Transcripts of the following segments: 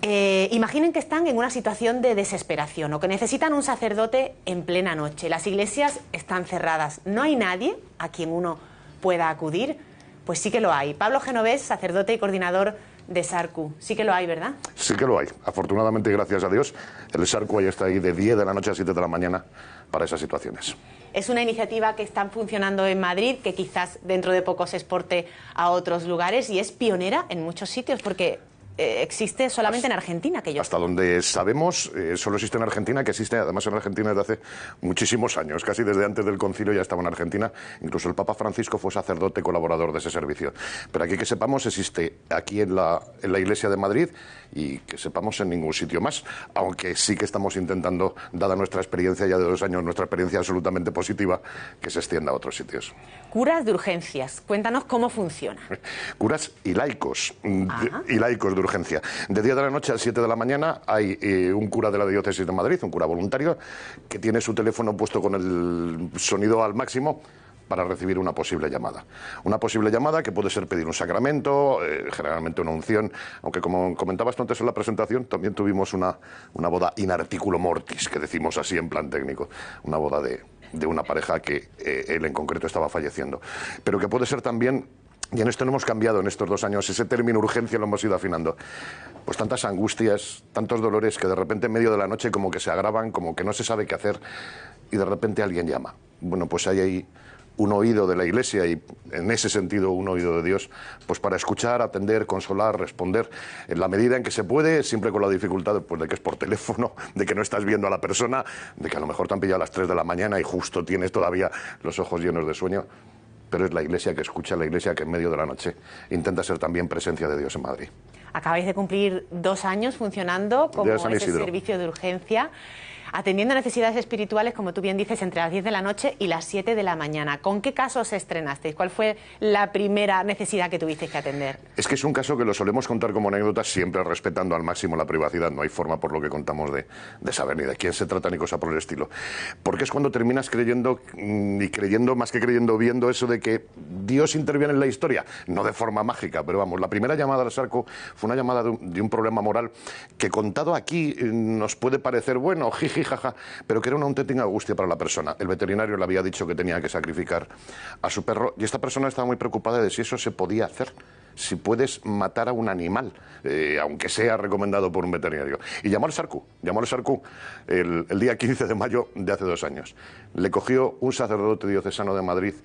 Imaginen que están en una situación de desesperación o que necesitan un sacerdote en plena noche. Las iglesias están cerradas, no hay nadie a quien uno pueda acudir. Pues sí que lo hay. Pablo Genovés, sacerdote y coordinador de SARCU. Sí que lo hay, ¿verdad? Sí que lo hay. Afortunadamente, gracias a Dios, el SARCU ya está ahí de 10 de la noche a 7 de la mañana para esas situaciones. Es una iniciativa que está funcionando en Madrid, que quizás dentro de poco se exporte a otros lugares y es pionera en muchos sitios porque existe solamente en Argentina. Hasta donde sabemos, solo existe en Argentina, que existe además en Argentina desde hace muchísimos años, casi desde antes del concilio ya estaba en Argentina. Incluso el Papa Francisco fue sacerdote colaborador de ese servicio. Pero aquí que sepamos existe aquí en la Iglesia de Madrid y que sepamos en ningún sitio más, aunque sí que estamos intentando, dada nuestra experiencia ya de 2 años, nuestra experiencia absolutamente positiva, que se extienda a otros sitios. Curas de urgencias, cuéntanos cómo funciona. Curas y laicos, y laicos de urgencia. De 10 de la noche a 7 de la mañana hay un cura de la Diócesis de Madrid, un cura voluntario, que tiene su teléfono puesto con el sonido al máximo para recibir una posible llamada. Una posible llamada que puede ser pedir un sacramento, generalmente una unción, aunque como comentabas tú antes en la presentación, también tuvimos una boda in articulo mortis, que decimos así en plan técnico, una boda de una pareja que él en concreto estaba falleciendo. Pero que puede ser también, y en esto no hemos cambiado en estos 2 años, ese término urgencia lo hemos ido afinando, pues tantas angustias, tantos dolores que de repente en medio de la noche como que se agravan, como que no se sabe qué hacer y de repente alguien llama. Bueno, pues hay ahí un oído de la Iglesia y en ese sentido un oído de Dios, pues para escuchar, atender, consolar, responder en la medida en que se puede, siempre con la dificultad pues, de que es por teléfono, de que no estás viendo a la persona, de que a lo mejor te han pillado a las 3 de la mañana y justo tienes todavía los ojos llenos de sueño. Pero es la Iglesia que escucha, la Iglesia que en medio de la noche intenta ser también presencia de Dios en Madrid. Acabáis de cumplir 2 años funcionando como ese servicio de urgencia, atendiendo necesidades espirituales, como tú bien dices, entre las 10 de la noche y las 7 de la mañana. ¿Con qué casos estrenasteis? ¿Cuál fue la primera necesidad que tuvisteis que atender? Es que es un caso que lo solemos contar como anécdota, siempre respetando al máximo la privacidad. No hay forma, por lo que contamos, de saber ni de quién se trata ni cosa por el estilo. Porque es cuando terminas creyendo, y creyendo, más que creyendo, viendo eso de que Dios interviene en la historia. No de forma mágica, pero vamos, la primera llamada al SARCU fue una llamada de un problema moral que contado aquí nos puede parecer, bueno, jiji, jaja, pero que era una auténtica angustia para la persona. El veterinario le había dicho que tenía que sacrificar a su perro y esta persona estaba muy preocupada de si eso se podía hacer, si puedes matar a un animal, aunque sea recomendado por un veterinario. Y llamó al SARCU el día 15 de mayo de hace 2 años. Le cogió un sacerdote diocesano de Madrid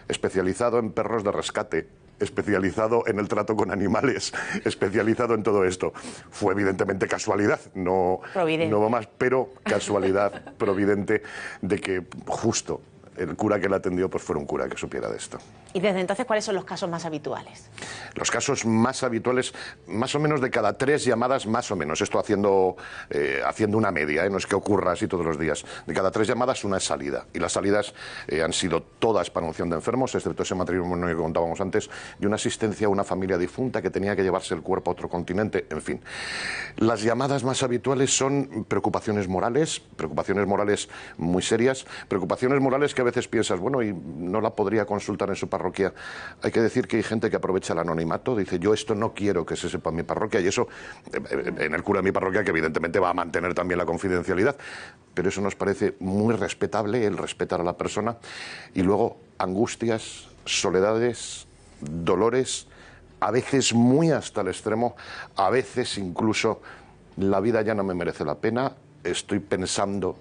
especializado en perros de rescate, especializado en el trato con animales, especializado en todo esto. Fue evidentemente casualidad, no va más, pero casualidad providente de que justo el cura que la atendió pues fuera un cura que supiera de esto. ¿Y desde entonces cuáles son los casos más habituales? Los casos más habituales, más o menos de cada 3 llamadas, más o menos, esto haciendo una media, no es que ocurra así todos los días, de cada 3 llamadas una es salida, y las salidas han sido todas para unción de enfermos, excepto ese matrimonio que contábamos antes, y una asistencia a una familia difunta que tenía que llevarse el cuerpo a otro continente, en fin. Las llamadas más habituales son preocupaciones morales muy serias, preocupaciones morales que a veces piensas, bueno, y no la podría consultar en su parroquia. Hay que decir que hay gente que aprovecha el anonimato, dice, yo esto no quiero que se sepa en mi parroquia, y eso en el cura de mi parroquia, que evidentemente va a mantener también la confidencialidad, pero eso nos parece muy respetable, el respetar a la persona. Y luego angustias, soledades, dolores, a veces muy hasta el extremo, a veces incluso la vida ya no me merece la pena, estoy pensando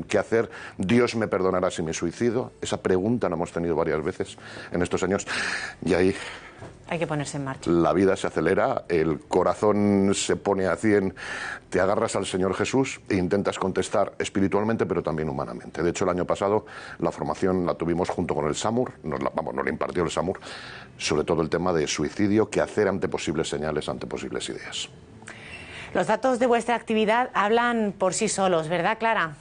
qué hacer, Dios me perdonará si me suicido. Esa pregunta la hemos tenido varias veces en estos años y ahí hay que ponerse en marcha. La vida se acelera, el corazón se pone a 100, te agarras al Señor Jesús e intentas contestar espiritualmente pero también humanamente. De hecho, el año pasado la formación la tuvimos junto con el SAMUR, nos la impartió el SAMUR, sobre todo el tema de suicidio, qué hacer ante posibles señales, ante posibles ideas. Los datos de vuestra actividad hablan por sí solos, ¿verdad, Clara?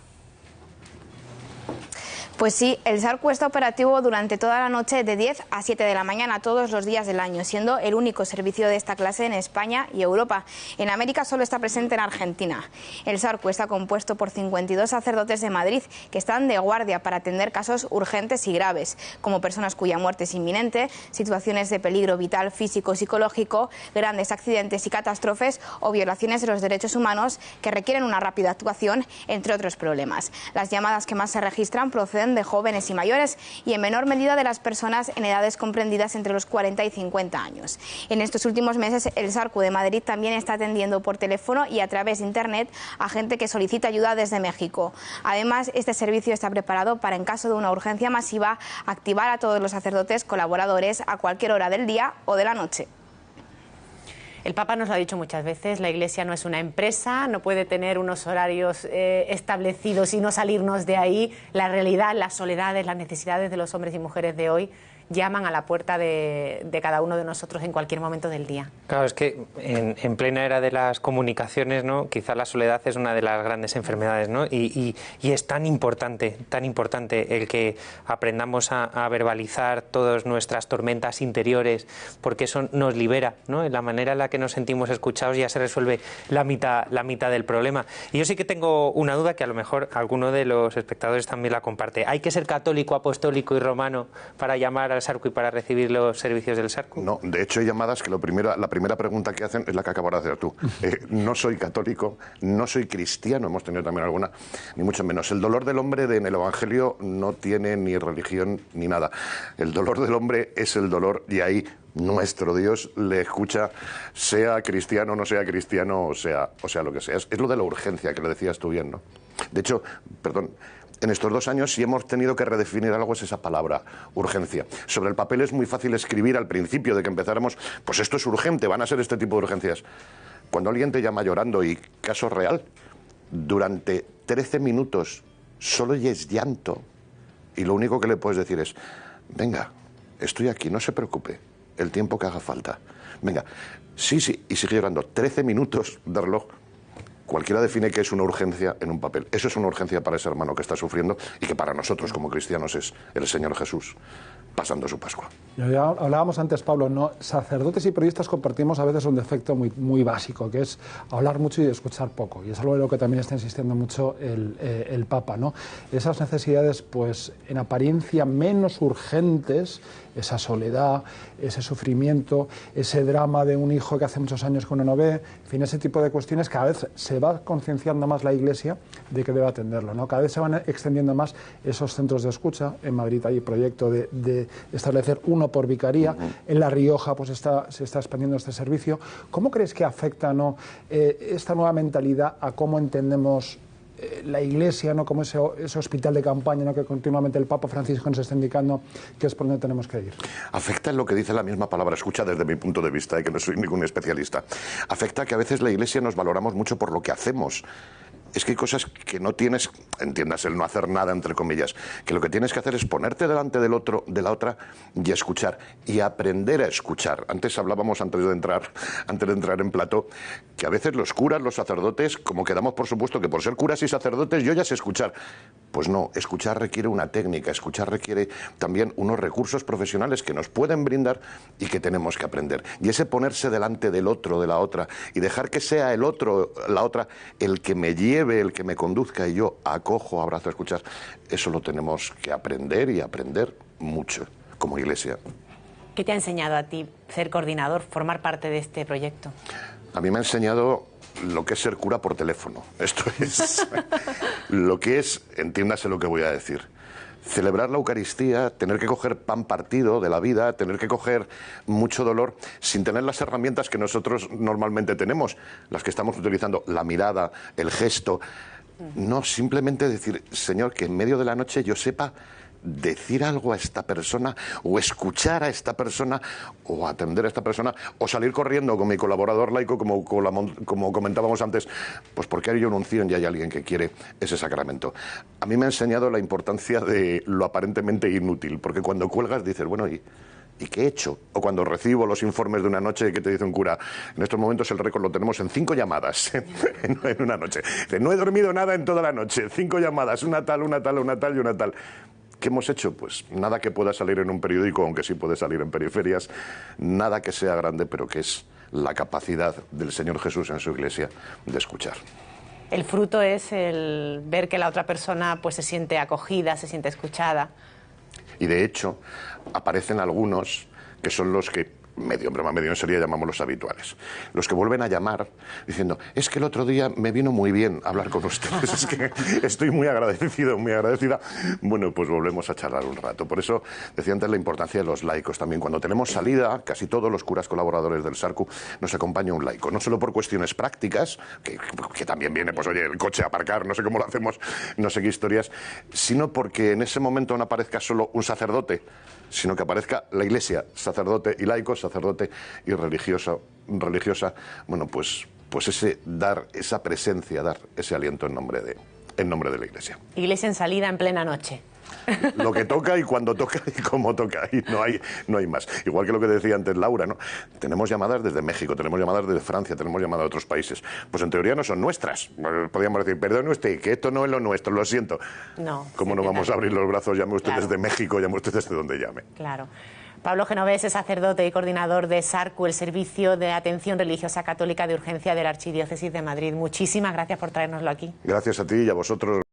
Pues sí, el SARCU está operativo durante toda la noche de 10 a 7 de la mañana todos los días del año, siendo el único servicio de esta clase en España y Europa. En América solo está presente en Argentina. El SARCU está compuesto por 52 sacerdotes de Madrid que están de guardia para atender casos urgentes y graves, como personas cuya muerte es inminente, situaciones de peligro vital, físico, psicológico, grandes accidentes y catástrofes o violaciones de los derechos humanos que requieren una rápida actuación, entre otros problemas. Las llamadas que más se registran proceden de jóvenes y mayores y en menor medida de las personas en edades comprendidas entre los 40 y 50 años. En estos últimos meses el SARCU de Madrid también está atendiendo por teléfono y a través de Internet a gente que solicita ayuda desde México. Además, este servicio está preparado para, en caso de una urgencia masiva, activar a todos los sacerdotes colaboradores a cualquier hora del día o de la noche. El Papa nos lo ha dicho muchas veces, la Iglesia no es una empresa, no puede tener unos horarios establecidos y no salirnos de ahí. La realidad, las soledades, las necesidades de los hombres y mujeres de hoy llaman a la puerta de cada uno de nosotros en cualquier momento del día. Claro, es que en plena era de las comunicaciones, ¿no? Quizá la soledad es una de las grandes enfermedades, ¿no? Y es tan importante el que aprendamos a verbalizar todas nuestras tormentas interiores, porque eso nos libera, ¿no? En la manera en la que nos sentimos escuchados ya se resuelve la mitad del problema. Y yo sí que tengo una duda que a lo mejor alguno de los espectadores también la comparte. ¿Hay que ser católico, apostólico y romano para llamar al SARCU y para recibir los servicios del SARCU? No, de hecho hay llamadas que la primera pregunta que hacen es la que acabas de hacer tú. No soy católico, no soy cristiano, hemos tenido también alguna, ni mucho menos. El dolor del hombre en el Evangelio no tiene ni religión ni nada. El dolor del hombre es el dolor y ahí nuestro Dios le escucha, sea cristiano, no sea cristiano, o sea lo que sea. Es lo de la urgencia que le decías tú bien, ¿no? De hecho, perdón, en estos 2 años, si hemos tenido que redefinir algo, es esa palabra, urgencia. Sobre el papel es muy fácil escribir al principio de que empezáramos, pues esto es urgente, van a ser este tipo de urgencias. Cuando alguien te llama llorando, y caso real, durante 13 minutos solo oyes llanto, y lo único que le puedes decir es, venga, estoy aquí, no se preocupe, el tiempo que haga falta. Venga, sí, y sigue llorando, 13 minutos de reloj. Cualquiera define que es una urgencia en un papel. Eso es una urgencia para ese hermano que está sufriendo y que para nosotros como cristianos es el Señor Jesús pasando su Pascua. Ya hablábamos antes, Pablo, ¿no? Sacerdotes y periodistas compartimos a veces un defecto muy básico, que es hablar mucho y escuchar poco. Y es algo de lo que también está insistiendo mucho el Papa, ¿no? Esas necesidades, pues, en apariencia menos urgentes, esa soledad, ese sufrimiento, ese drama de un hijo que hace muchos años que uno no ve, en fin, ese tipo de cuestiones, cada vez se va concienciando más la Iglesia de que debe atenderlo, ¿no? Cada vez se van extendiendo más esos centros de escucha. En Madrid hay proyecto de establecer uno por vicaría. En La Rioja pues se está expandiendo este servicio. ¿Cómo crees que afecta, ¿no? Esta nueva mentalidad a cómo entendemos la Iglesia, ¿no? Como ese hospital de campaña, ¿no? Que continuamente el Papa Francisco nos está indicando que es por donde tenemos que ir? Afecta en lo que dice la misma palabra escucha desde mi punto de vista, que no soy ningún especialista. Afecta que a veces la Iglesia nos valoramos mucho por lo que hacemos. Es que hay cosas que no tienes, entiendas, el no hacer nada, entre comillas, que lo que tienes que hacer es ponerte delante del otro, de la otra, y escuchar, y aprender a escuchar. Antes hablábamos, antes de entrar en plató, que a veces los curas, los sacerdotes, como quedamos por supuesto que por ser curas y sacerdotes yo ya sé escuchar. Pues no, escuchar requiere una técnica, escuchar requiere también unos recursos profesionales que nos pueden brindar y que tenemos que aprender. Y ese ponerse delante del otro, de la otra, y dejar que sea el otro, la otra, el que me lleve, el que me conduzca y yo acojo, abrazo, escuchar, eso lo tenemos que aprender y aprender mucho como Iglesia. ¿Qué te ha enseñado a ti ser coordinador, formar parte de este proyecto? A mí me ha enseñado lo que es ser cura por teléfono. Esto es lo que es, entiéndase lo que voy a decir. Celebrar la Eucaristía, tener que coger pan partido de la vida, tener que coger mucho dolor sin tener las herramientas que nosotros normalmente tenemos, las que estamos utilizando, la mirada, el gesto. No, simplemente decir, Señor, que en medio de la noche yo sepa decir algo a esta persona, o escuchar a esta persona, o atender a esta persona, o salir corriendo con mi colaborador laico, como comentábamos antes, pues porque hay una unción y hay alguien que quiere ese sacramento. A mí me ha enseñado la importancia de lo aparentemente inútil, porque cuando cuelgas dices, bueno, ¿y qué he hecho? O cuando recibo los informes de una noche que te dice un cura, en estos momentos el récord lo tenemos en 5 llamadas en una noche. No he dormido nada en toda la noche, 5 llamadas, una tal y una tal. ¿Qué hemos hecho? Pues nada que pueda salir en un periódico, aunque sí puede salir en periferias, nada que sea grande, pero que es la capacidad del Señor Jesús en su Iglesia de escuchar. El fruto es el ver que la otra persona pues se siente acogida, se siente escuchada. Y de hecho, aparecen algunos que son los que, medio en broma, medio en serio, llamamos los habituales. Los que vuelven a llamar diciendo, es que el otro día me vino muy bien hablar con ustedes, es que estoy muy agradecido, muy agradecida. Bueno, pues volvemos a charlar un rato. Por eso decía antes la importancia de los laicos también. Cuando tenemos salida, casi todos los curas colaboradores del SARCU nos acompaña un laico. No solo por cuestiones prácticas, que también viene, pues oye, el coche a aparcar, no sé cómo lo hacemos, no sé qué historias, sino porque en ese momento no aparezca solo un sacerdote, sino que aparezca la Iglesia, sacerdote y laico, sacerdote y religiosa, bueno, pues dar esa presencia, dar ese aliento en nombre de la Iglesia. Iglesia en salida en plena noche. Lo que toca y cuando toca y cómo toca, y no hay más. Igual que lo que decía antes Laura, ¿no? Tenemos llamadas desde México, tenemos llamadas desde Francia, tenemos llamadas de otros países. Pues en teoría no son nuestras. Podríamos decir, perdone usted, que esto no es lo nuestro, lo siento. No. ¿Cómo no vamos a abrir los brazos? Llame usted desde México, llame usted desde donde llame. Claro. Pablo Genovés es sacerdote y coordinador de SARCU, el Servicio de Atención Religiosa Católica de Urgencia de la Archidiócesis de Madrid. Muchísimas gracias por traérnoslo aquí. Gracias a ti y a vosotros.